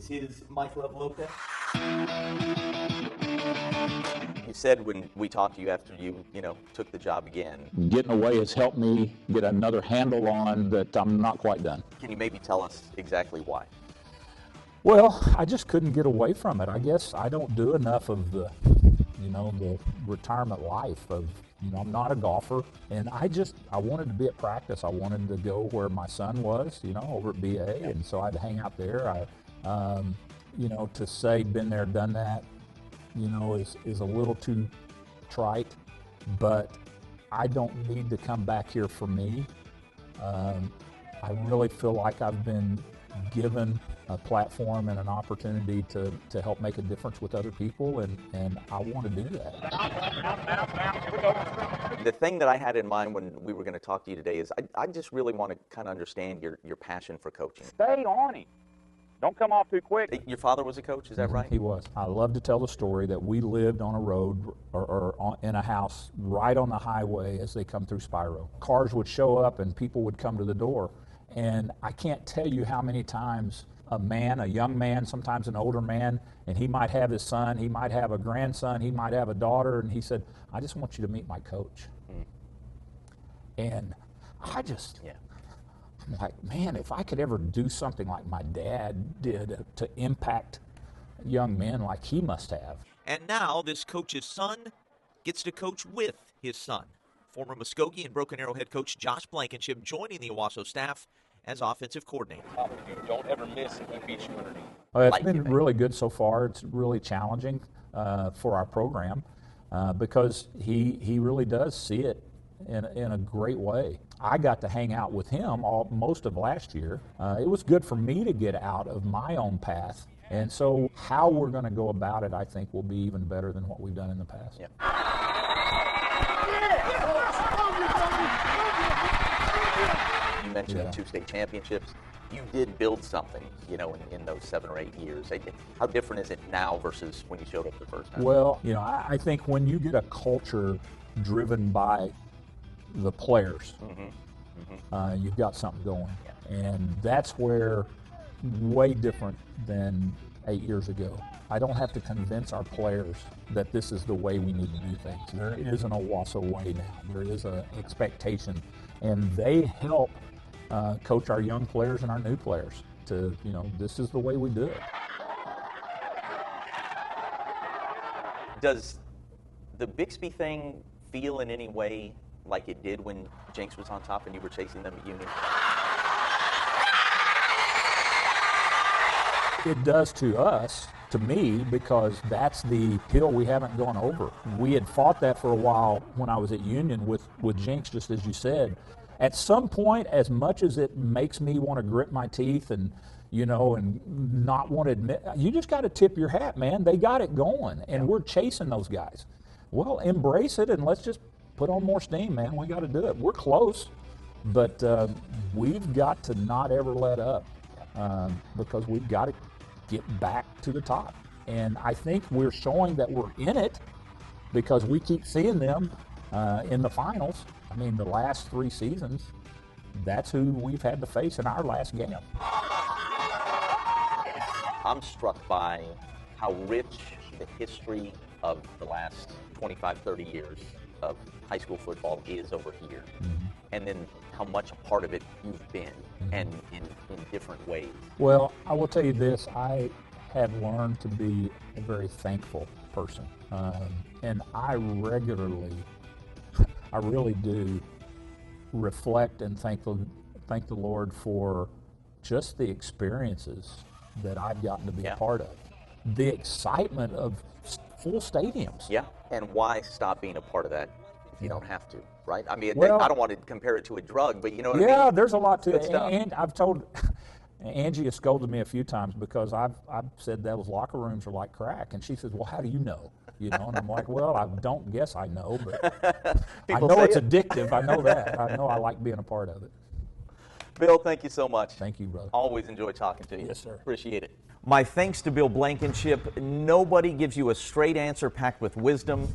is his Mike Lopez. You said when we talked to you after you took the job again. Getting away has helped me get another handle on that I'm not quite done. Can you maybe tell us exactly why? Well, I just couldn't get away from it. I guess I don't do enough of the retirement life of, I'm not a golfer, and I wanted to be at practice. I wanted to go where my son was, over at BA, and so I'd hang out there. To say been there, done that, is a little too trite, but I don't need to come back here for me. I really feel like I've been given a platform and an opportunity to help make a difference with other people, and I want to do that. The thing that I had in mind when we were going to talk to you today is I just really want to kind of understand your passion for coaching. Stay on him. Don't come off too quick. Your father was a coach, is that right? He was. I love to tell the story that we lived on a road or in a house right on the highway as they come through Spiro. Cars would show up and people would come to the door. And I can't tell you how many times a young man, sometimes an older man, and he might have his son, he might have a grandson, he might have a daughter, and he said, I just want you to meet my coach. And I'm like, man, if I could ever do something like my dad did to impact young men like he must have. And now this coach's son gets to coach with his son. Former Muskogee and Broken Arrow head coach Josh Blankenship joining the Owasso staff as offensive coordinator. Don't ever miss if he beats you underneath. It's been really good so far. It's really challenging for our program because he really does see it in a great way. I got to hang out with him most of last year. It was good for me to get out of my own path. And so how we're going to go about it, I think, will be even better than what we've done in the past. Yeah. You mentioned the 2 state championships. You did build something, in those 7 or 8 years. How different is it now versus when you showed up the first time? Well, I think when you get a culture driven by the players, you've got something going. Yeah. And that's where way different than 8 years ago. I don't have to convince our players that this is the way we need to do things. There is an Owasso way now. There is an expectation, and they help coach our young players and our new players to, this is the way we do it. Does the Bixby thing feel in any way like it did when Jenks was on top and you were chasing them at Union? It does to us, to me, because that's the hill we haven't gone over. We had fought that for a while when I was at Union with Jenks, just as you said. At some point, as much as it makes me want to grit my teeth and not want to admit, you just got to tip your hat, man. They got it going, and we're chasing those guys. Well, embrace it, and let's just put on more steam, man. We got to do it. We're close, but we've got to not ever let up because we've got to get back to the top. And I think we're showing that we're in it because we keep seeing them in the finals. I mean, the last 3 seasons, that's who we've had to face in our last game. I'm struck by how rich the history of the last 25, 30 years of high school football is over here. And then how much a part of it you've been, and in different ways. Well, I will tell you this, I have learned to be a very thankful person. And I really do reflect and thank the Lord for just the experiences that I've gotten to be a part of. The excitement of full stadiums. Yeah, and why stop being a part of that if you don't have to, right? I mean, well, I don't want to compare it to a drug, but you know what I mean? Yeah, there's a lot to it. And I've told, Angie has scolded me a few times because I've said those locker rooms are like crack. And she says, well, how do you know? And I'm like, well, I don't guess I know, but I know it's addictive. I know that. I know I like being a part of it. Bill, thank you so much. Thank you, brother. Always enjoy talking to you. Yes, sir. Appreciate it. My thanks to Bill Blankenship. Nobody gives you a straight answer packed with wisdom